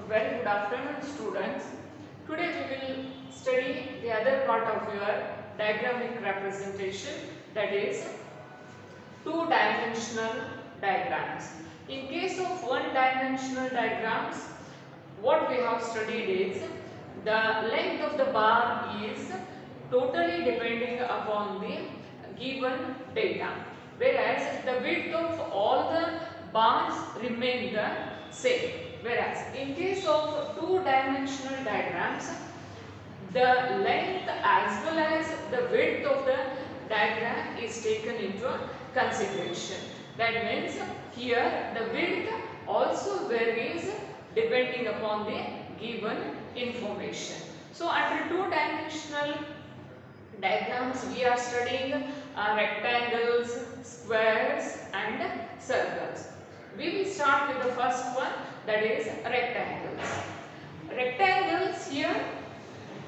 Very good afternoon, students. Today we will study the other part of your diagrammic representation, that is two-dimensional diagrams. In case of one-dimensional diagrams, what we have studied is the length of the bar is totally depending upon the given data, whereas the width of all the bars remain the same. Whereas in case of two-dimensional diagrams, the length as well as the width of the diagram is taken into consideration. That means here the width also varies depending upon the given information. So under two-dimensional diagrams we are studying rectangles, squares and circles. We will start with the first one, that is rectangles. Rectangles, here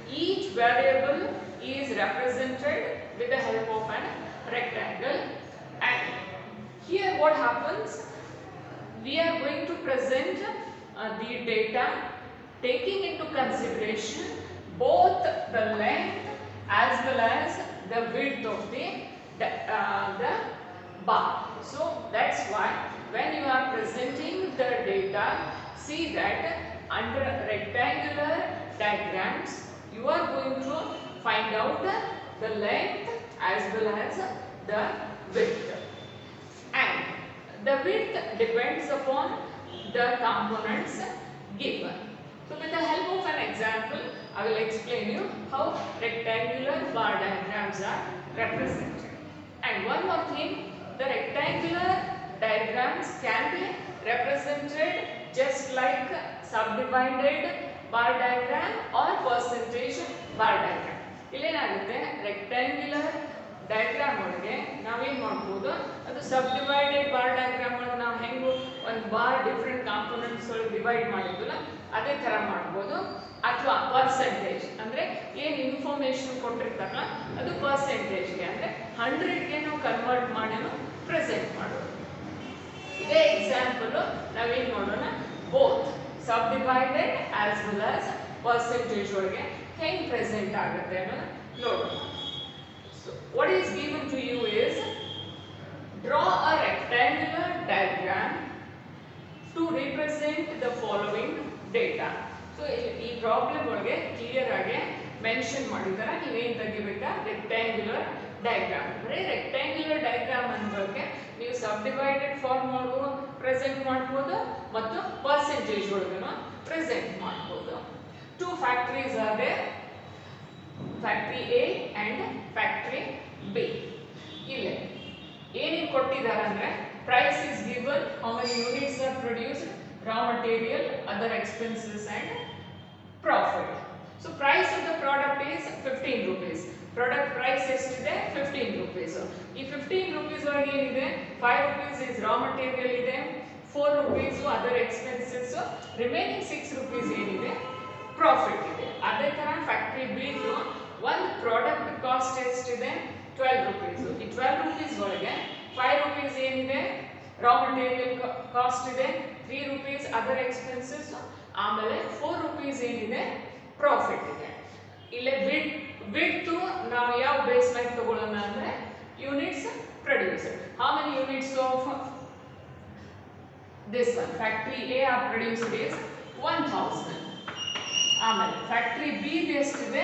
each variable is represented with the help of an rectangle, and here what happens, we are going to present the data taking into consideration both the length as well as the width of the bar. So that's why when you are presenting the data, see that under rectangular diagrams you are going to find out the length as well as the width, and the width depends upon the components given. So with the help of an example, I will explain you how rectangular bar diagrams are represented. And one more thing, the rectangular diagrams can be represented just like subdivided bar diagram or percentage bar diagram. ಇಲ್ಲೇನಾಗುತ್ತೆ, rectangular diagram ಒಳಗೆ ನಾವೇನು ಮಾಡ್ಬೋದು, ಅದು ಸಬ್ಡಿವೈಡೆಡ್ bar diagram ಒಳಗೆ ನಾವು ಹೆಂಗೆ ಒಂದು bar different components ಒಳಗೆ ಡಿವೈಡ್ ಮಾಡಿದ್ವಲ್ಲ ಅದೇ ಥರ ಮಾಡ್ಬೋದು. ಅಥವಾ ಪರ್ಸೆಂಟೇಜ್ ಅಂದರೆ ಏನು ಇನ್ಫಾರ್ಮೇಷನ್ ಕೊಟ್ಟಿರ್ತಾರಲ್ಲ ಅದು ಪರ್ಸೆಂಟೇಜ್ಗೆ ಅಂದರೆ 100ಗೆ ನಾವು ಕನ್ವರ್ಟ್ ಮಾಡಿ ಪ್ರೆಸೆಂಟ್ ಮಾಡೋದು. ಇದೇ ಎಕ್ಸಾಂಪಲ್ ನಾವೇನು ಮಾಡೋಣ, both subdivided as well as percentage ಒಳಗೆ ಹೆಂಗೆ ಪ್ರೆಸೆಂಟ್ ಆಗುತ್ತೆ ಅನ್ನೋದು ನೋಡೋಣ. So what is given to you is, draw a rectangular diagram to represent the following data. So ಈ ಪ್ರಾಬ್ಲಮ್ ಒಳಗೆ ಕ್ಲಿಯರ್ ಆಗಿ ಮೆನ್ಷನ್ ಮಾಡಿದ್ದಾರೆ, ನೀವೇನು ತೆಗಿಬೇಕಾ, ರೆಕ್ಟ್ಯಾಂಗ್ಯುಲರ್ ಡಯಾಗ್ರಾಮ್. ಅಂದರೆ ರೆಕ್ಟ್ಯಾಂಗ್ಯುಲರ್ ಡಯಾಗ್ರಾಮ್ ಅನ್ನೋಕ್ಕೆ ನೀವು ಸಬ್ಡಿವೈಡೆಡ್ ಫಾರ್ಮ್ ಒಳಗೂ ಪ್ರೆಸೆಂಟ್ ಮಾಡ್ಬೋದು ಮತ್ತು ಪರ್ಸೆಂಟೇಜ್ ಒಳಗೂ ಪ್ರೆಸೆಂಟ್ ಮಾಡ್ಬೋದು. Two factories are there, factory A and factory B. ಇಲ್ಲಿ ಏನೇನು ಕೊಟ್ಟಿದ್ದಾರೆ ಅಂದರೆ, price is given, how many units are produced, raw material, other expenses and profit. So price of the product is 15 rupees. Product price ಎಷ್ಟಿದೆ, 15 rupees. ಈ 15 rupees ಒಳಗೆ ಏನಿದೆ, 5 rupees is raw material ಇದೆ, 4 rupees other expenses, remaining 6 rupees ಏನಿದೆ profit ಇದೆ. ಅದೇ ತರ factory B ಒಂದು ಪ್ರಾಡಕ್ಟ್ ಕಾಸ್ಟ್ ಎಷ್ಟಿದೆ, 12 rupees. ಈ 12 rupees ಒಳಗೆ 5 rupees ಏನಿದೆ ರಾ ಮಟೀರಿಯಲ್ ಕಾಸ್ಟ್ ಇದೆ, 3 rupees ಅದರ್ ಎಕ್ಸ್ಪೆನ್ಸಸ್, ಆಮೇಲೆ 4 rupees ಏನಿದೆ ಪ್ರಾಫಿಟ್ ಇದೆ. ಇಲ್ಲೇ ವಿಡ್ತ್ ನಾವು ಯಾವ ಬೇಸ್ ಲೈನ್ ತಗೊಳ್ಳೋಣ ಅಂದ್ರೆ units produced. How many units of this one factory A R produced is 1000. ಆಮೇಲೆ ಫ್ಯಾಕ್ಟರಿ ಬಿ ಎಷ್ಟಿದೆ,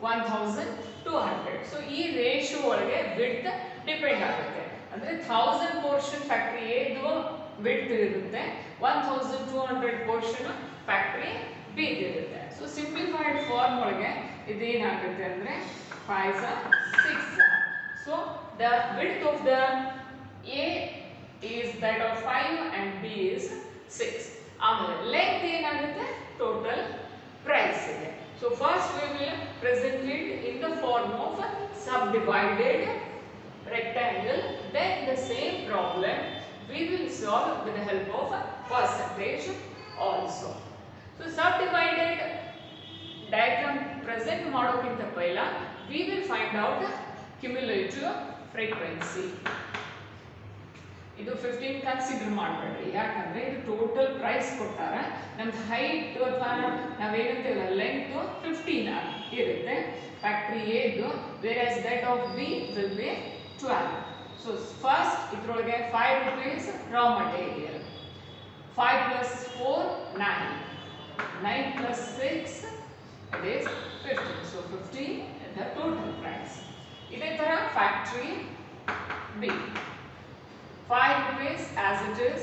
1200. ಸೊ ಈ ರೇಷಿಯೋ ಒಳಗೆ ವಿಡ್ತ್ ಡಿಪೆಂಡ್ ಆಗುತ್ತೆ. ಅಂದರೆ 1000 ಪೋರ್ಷನ್ ಫ್ಯಾಕ್ಟರಿ ಎದು ವಿಡ್ತ್ ಇರುತ್ತೆ, 1200 ಪೋರ್ಷನ್ ಫ್ಯಾಕ್ಟರಿ ಬಿ ಇರುತ್ತೆ. ಸೊ ಸಿಂಪ್ಲಿಫೈಡ್ ಫಾರ್ಮ್ ಒಳಗೆ ಇದೇನಾಗುತ್ತೆ ಅಂದರೆ 5 6. So the width of the A is that of 5 and B is 6. ಆಮೇಲೆ ಲೆಂತ್ ಏನಾಗುತ್ತೆ, ಟೋಟಲ್ ಪ್ರೈಸ್ ಇದೆ. So first we will present it in the form of a subdivided rectangle, then the same problem we will solve with the help of a percentage also. So subdivided diagram present ಮಾಡೋಕ್ಕಿಂತ ಪೈಲ we will find out cumulative frequency. ಇದು 15 consider ಮಾಡಬೇಡ್ರಿ, ಯಾಕಂದ್ರೆ ಇದು total price ಕೊಟ್ಟಾರ. ನಮ್ದು height ಅಥವಾ ನಾವೇನಂತೀವಲ್ಲ length 15 ಇರುತ್ತೆ factory ಎದು, whereas that of B will be 12. So first ಇದ್ರೊಳಗೆ 5 rupees raw material, 5 plus 4 9, 9 plus 6 it is 15. So 15 is the total price. ಇದೇ ತರ factory B, 5 rupees as it is,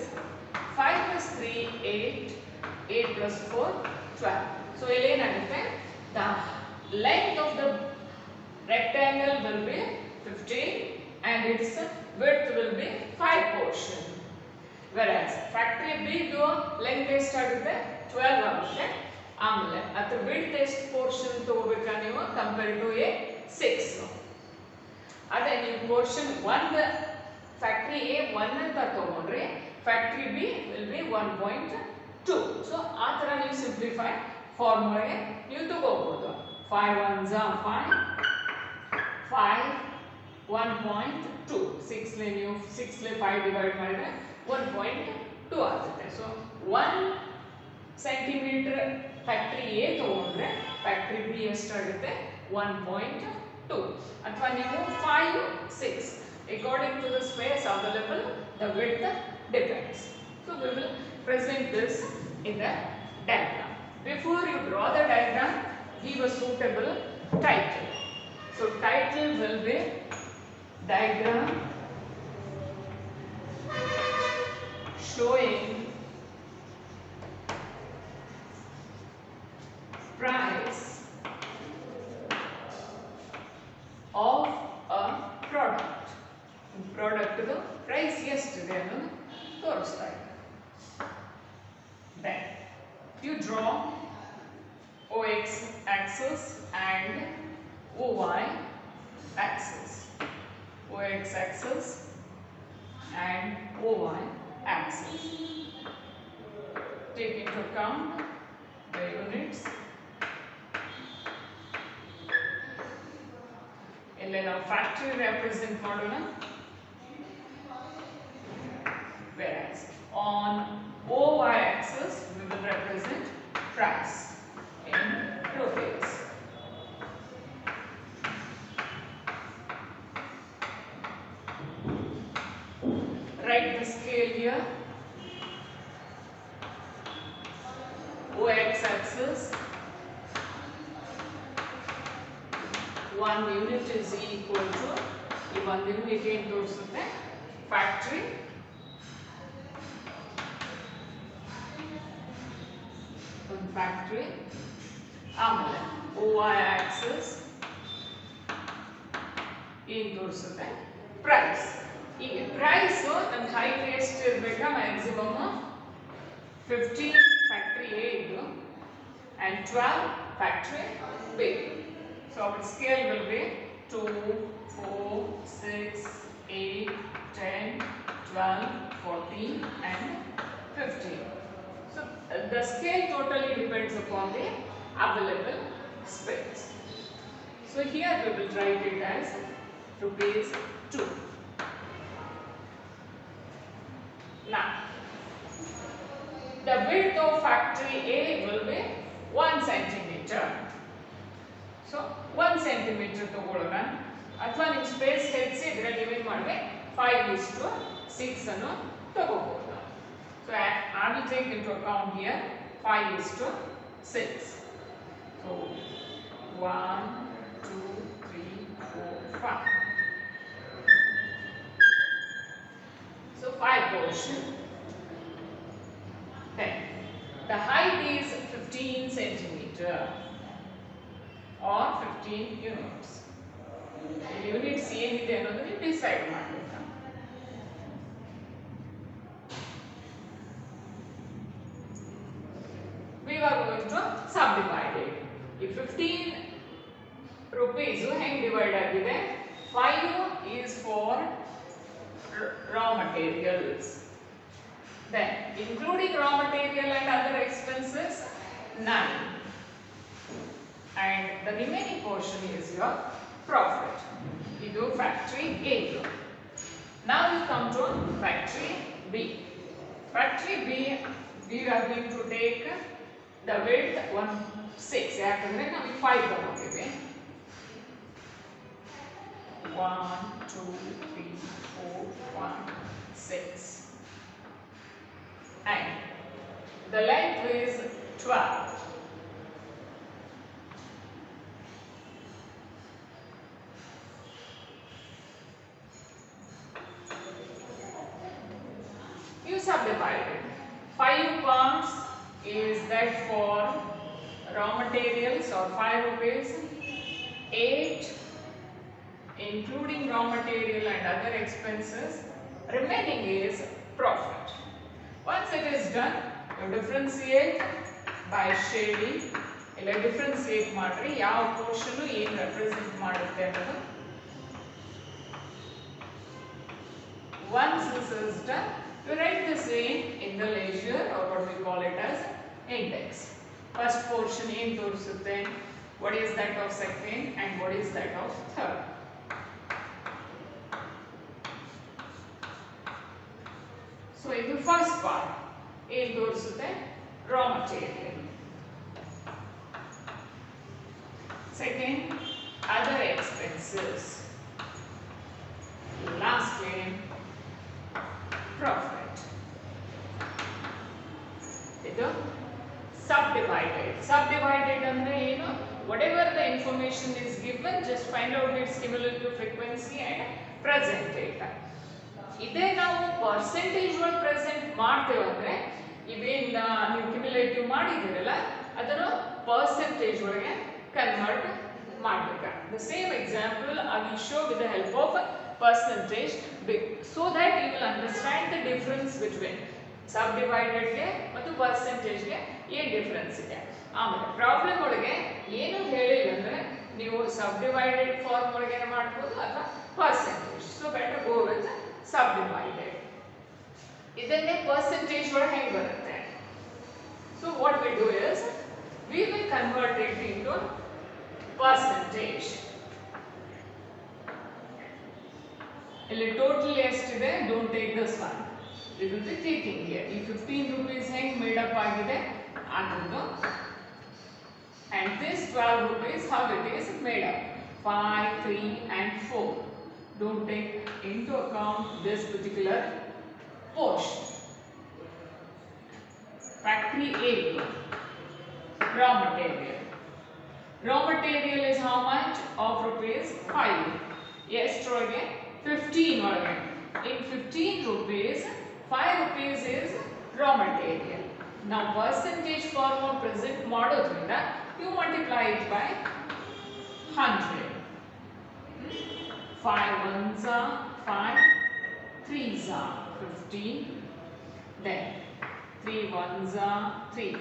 5 plus 3 8, 8 plus 4 12. So ಇಲ್ಲಿ ಏನಾಗುತ್ತೆ, the length of the rectangle will be 15 and its width will be 5 portion, whereas factory B ದು length ಎಷ್ಟಾಗುತ್ತೆ 12 ಆಗುತ್ತೆ. ಆಮೇಲೆ ಅದರ width ಎಷ್ಟು portion ತಗೋಬೇಕಾ ನೀವು ಕಂಪೇರ್ ಟು A 6. ಅದೇ ನೀವು portion 1 ಫ್ಯಾಕ್ಟರಿ A 1 ಅಂತ ತಗೊಂಡ್ರೆ factory B will be 1.2. So ಆ ತರ ನೀವು ಸಿಂಪ್ಲಿಫೈ ಫಾರ್ಮುಲಾಗೆ ನೀವು ತಗೋಬಹುದು. 5 1s are 5, 5 1.2, 6 ಲೆ ನೀವು 6 ಲೆ 5 ಡಿವೈಡ್ ಮಾಡಿದ್ರೆ 1.2 ಆಗುತ್ತೆ. ಸೊ 1 ಸೆಂಟಿಮೀಟರ್ ಫ್ಯಾಕ್ಟರಿ A ತಗೊಂಡ್ರೆ ಫ್ಯಾಕ್ಟರಿ B ಎಷ್ಟಾಗುತ್ತೆ 1.2. ಅಥವಾ ನೀವು 5 6 according to the space available the width depends. So we will present this in the diagram. Before you draw the diagram, give a suitable title. So title will be diagram showing price of a product. Product price ಎಷ್ಟಿದೆ ಅನ್ನೋದು ತೋರಿಸ್ತಾ ಇದೆ. Then you draw OX axis and OY axis, OX axis and OY axis. Take into account the units. ಇಲ್ಲಿ ನಾವು factory represent ಮಾಡೋಣ. Whereas on OY axis we will represent price in rupees. Write the scale here. OX axis 1 unit is equal to, ಈ 1 unit ಏನು ತೋರಿಸುತ್ತೆ factory factory. ಆಮೇಲೆ OY axis ಏನು ತೋರಿಸುತ್ತೆ price. ಈಗ ಪ್ರೈಸ್ ನಮ್ಮ ಹೈಟ್ ಎಷ್ಟು ಇರಬೇಕಾ, ಮ್ಯಾಕ್ಸಿಮಮ್ 15 ಫ್ಯಾಕ್ಟರಿ A ಇದು and 12 factory B. So our scale will be 2 4 6 8 10 12 14 and 15. So the scale totally depends upon the available space. So here we will write it as rupees 2. Now the width of factory A will be 1 centimeter. So 1 centimeter ತಗೊಳ್ಳೋಣ, ಅಥವಾ ನೀವು space ಹೆಚ್ಚಿದ್ರೆ ನೀವೇನು ಮಾಡಬೇಕು 5:6 ಅನ್ನು ತಗೋಬಹುದು. So I will take into account here 5:6. So 1 2 3 4 5. So 5 portion. Then the height is 15 centimeter or 15 units. Units ಏನಿದೆ ಅನ್ನೋದನ್ನ decide ಮಾಡಬೇಕು. We are going to subdivide it. If 15 rupees ಹೆಂಗೆ ಡಿವೈಡ್ ಆಗಿದೆ, 5 is for raw materials. Then including raw material and other expenses 9. And the remaining portion is your profit. ಇದು factory A. Now you come to factory B. Factory B, we are going to take the width 6 ಯಾಕಂದ್ರೆ ನಾವು 5 ತಗೊಂಡಿವೆ. 1 2 3 4 1 6 and the length is 12. You subdivide it. 5 pounds is that for raw materials or 5 rupees. 8 including raw material and other expenses. Remaining is profit. Once it is done, you differentiate by shading. ಇಲ್ಲ differentiate ಮಾಡ್ರಿ ಯಾವ portion ಏನು represent ಮಾಡುತ್ತೆ ಅನ್ನೋದು. Once this is done, you write the same in the leisure or what we call it as index. First portion ಏನು ತೋರಿಸುತ್ತೆ, what is that of second and what is that of third. So in the first part, ಏನು ತೋರಿಸುತ್ತೆ, raw material. Second, other expenses. Lastly, profit. ಇದು subdivided. Subdivided ಅಂದ್ರೆ ಏನು? Whatever the information is given, just find out its cumulative frequency and present it. ಇದೇ ನಾವು percentage ಒಳಗೆ present ಮಾಡ್ತೇವೆ ಅಂದ್ರೆ ಇವೇನು ನೀವು ಕ್ಯುಮುಲೇಟಿವ್ ಮಾಡಿದಿರಲ್ಲ ಅದನ್ನು ಪರ್ಸೆಂಟೇಜ್ ಒಳಗೆ ಕನ್ವರ್ಟ್ ಮಾಡಬೇಕು. The same example I will show with the help of percentage so that you will understand the difference between subdivided ಗೆ ಮತ್ತು percentage ಗೆ ಏನು ಡಿಫರೆನ್ಸ್ ಇದೆ. ಆಮೇಲೆ ಪ್ರಾಬ್ಲಮ್ ಒಳಗೆ ಏನು ಹೇಳಿಲ್ಲ ಅಂದ್ರೆ ನೀವು subdivided ಫಾರ್ಮ್ ಒಳಗೆ ಮಾಡಬಹುದು ಅಥವಾ percentage. So better go with subdivided. ಇದನ್ನೇ percentage ಒಳಗೆ ಹೇಗೆ ಬರುತ್ತೆ? So what we do is we will convert it into percentage. ಇಲ್ಲಿ ಟೋಟಲ್ ಎಷ್ಟಿದೆ, don't take this one. We will be taking here. ಈ 15 rupees ಹೆಂಗೆ ಮೇಡ್ ಅಪ್ ಆಗಿದೆ ಅದನ್ನು and this 12 rupees how it is made up. 5, 3 and 4. Don't take into account this particular portion. Factory A, raw material. Raw material is how much? Of rupees 5. Yes, try again. 15 again. In 15 rupees, 5 rupees is raw material. Now percentage form of present mododrinda you multiply it by 100. 5 ones are 5, 3s are 15, then 3 ones are 3,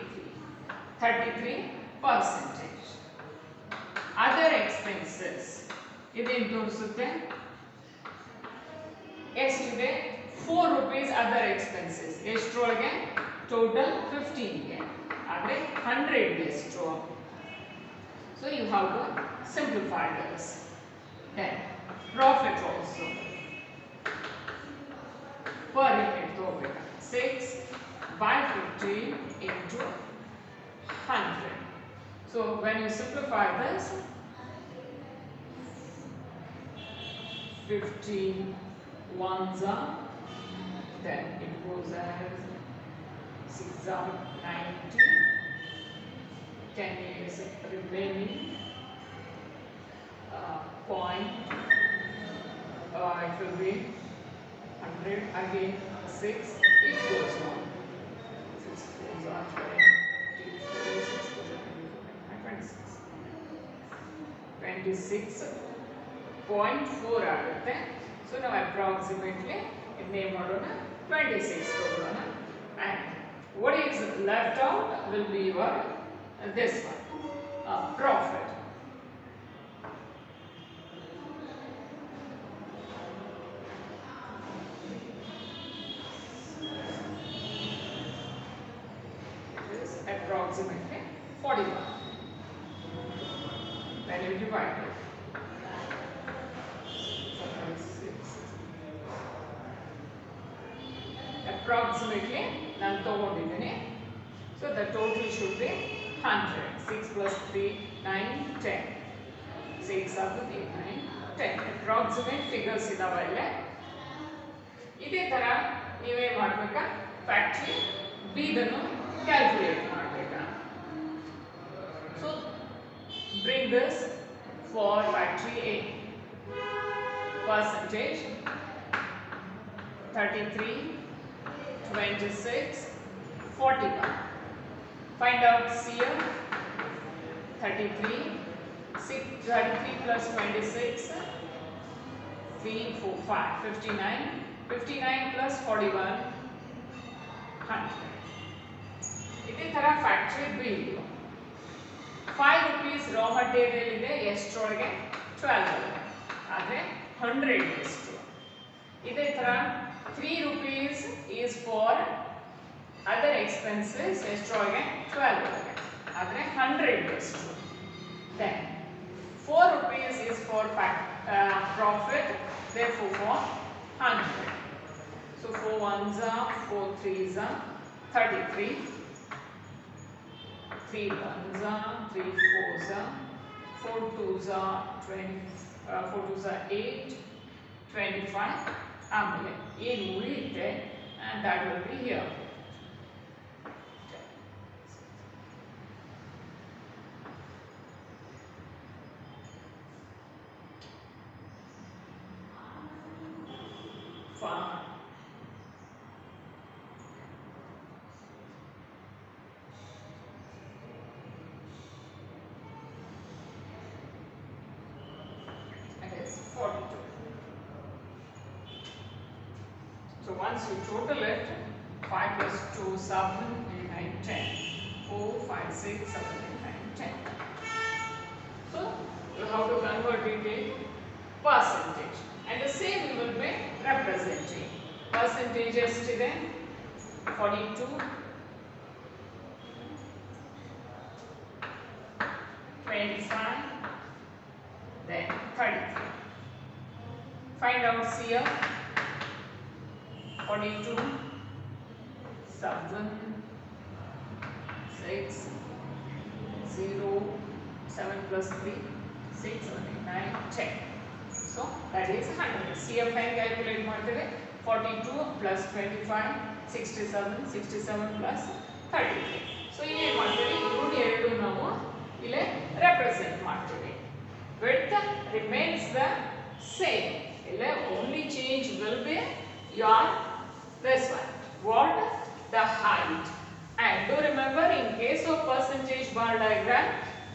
33 percentage. Other expenses, ಇದೇನು ತೋರಿಸುತ್ತೆ, ಎಷ್ಟಿದೆ 4 rupees other expenses. ಎಷ್ಟರೊಳಗೆ total 15 ಗೆ ಆದರೆ 100 ಎಷ್ಟು. So you have to simplify this. Then profit also per unit ತಗೋಬೇಕು. 6 by 15 into 100. So when you simplify this, 15 ones are, then it goes as 6 are 90, 10 is remaining point, it will be 100 again 6, it goes on. 6 goes on 26.4 ಆಗುತ್ತೆ. So now approximately ಇದನ್ನೇ ಮಾಡೋಣ 26 ತಗೊಳ್ಳೋಣ and what is left out will be your this one profit. Approximately 41 when you divide it. approximately ನಾನು ತಗೊಂಡಿದ್ದೀನಿ. So the total should be 100. 6 plus 3, 9, 10. 6 up to 8, 9, 10. Approximate figures ಇದಾವೆ ಇಲ್ಲೇ. ಇದೇ ತರ ನೀವೇ ಮಾಡಬೇಕಾ ಫ್ಯಾಕ್ಟರಿ ಬಿ ದನ್ನು ಕ್ಯಾಲ್ಕುಲೇಟ್ ಮಾಡಬೇಕಾ. So bring this for factory A. Percentage 33, 26, 41. Find out CF 33, 33 plus 26, 3, 4, 5, 59, 59 plus 41, 100. ಇದೇ ತರ factory bill 5 rupees raw material ಇದೆ ಎಷ್ಟರೊಳಗೆ 12 ಆದರೆ 100 ಎಷ್ಟು. ಇದೇ ತರ 3 rupees is for other expenses ಎಷ್ಟರೊಳಗೆ 12 ಆದರೆ 100 ಎಷ್ಟು. Then 4 rupees is for profit, therefore for 100. So 4 ones are 4 threes are 33, 3 ones are 3 fours are 4 twos are 20, 4 twos are 8, 25. ಆಮೇಲೆ ಏನು ಉಳಿಯುತ್ತೆ and that will be here. Fine. It is 42. So once you total it, 5 plus 2, 7, 8, 9, 10. 4, 5, 6, 7, 8, 9, 10. So you have to convert it in percentage. And the same we will be representing. Percentage ಎಷ್ಟಿದೆ 42, 25, then 33. Find out CF 42, 7, 6, 0, 7 plus 3, 6, 7, 8, 9, 10. So that is 100. CF and calculate ಮಾಡ್ತೇವೆ 42 plus 25, 67, 67 plus 33. So ಏನು ಮಾಡ್ತೇವೆ ಇವು ಎರಡು ನಾವು ಇಲ್ಲಿ represent ಮಾಡ್ತೇವೆ. Width remains the same. ಇಲ್ಲಿ only change will be your this one. What? The height. And do remember in case of percentage bar diagram,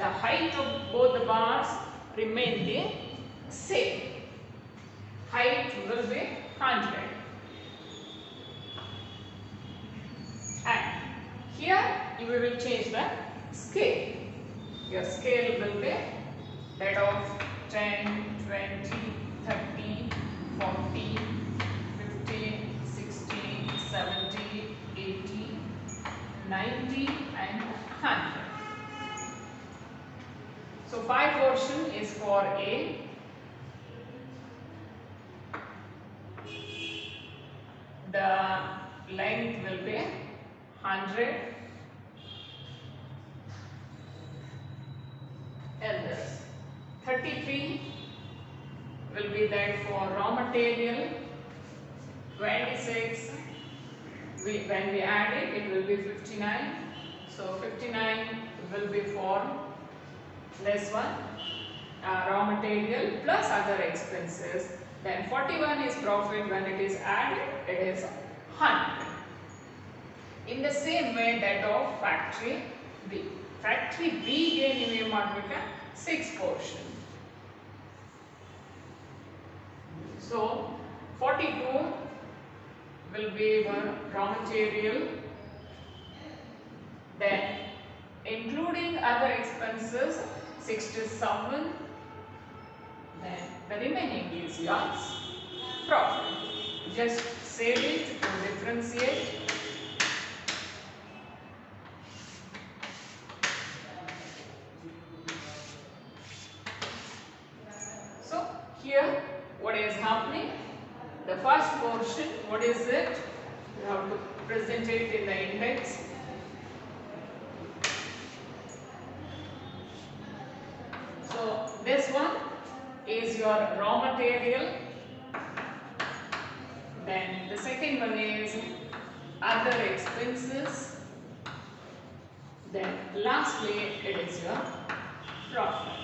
the height of both the bars remain the same. Height will be 100. And here you will change the scale. Your scale will be that of 10, 20, 30, 40, 50, 60, 70, 80, 90 and 100. So 5 portion is for A. The length will be 100 and this 33 will be that for raw material. 26 when we add it will be 59. So 59 will be for this one raw material plus other expenses. Then 41 is profit. When it is added, it is 100. In the same way that of factory B. Factory B ಗೆ ನೀವು ಏನು ಮಾಡಬೇಕು 6 portion. So 42 will be our raw material. Then including other expenses 67. Then the remaining is yours profit. Just save it to differentiate. So here what is happening? The first portion, what is it? You have to present present it in the index. So this one is your raw material. Then the second one is other expenses. Then lastly it is your profit.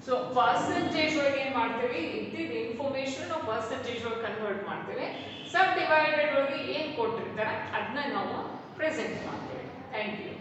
So percentage ಒಳಗೆ ಏನು ಮಾಡ್ತೀವಿ, ಇದ್ದಿದ್ದ information ನಾವು percentage ಒಳಗೆ convert ಮಾಡ್ತೀವಿ. ಸಬ್ divided ಒಳಗೆ ಏನು ಕೊಟ್ಟಿರ್ತಾರೆ ಅದನ್ನ ನಾವು ಪ್ರೆಸೆಂಟ್ ಮಾಡ್ತೀವಿ. Thank you.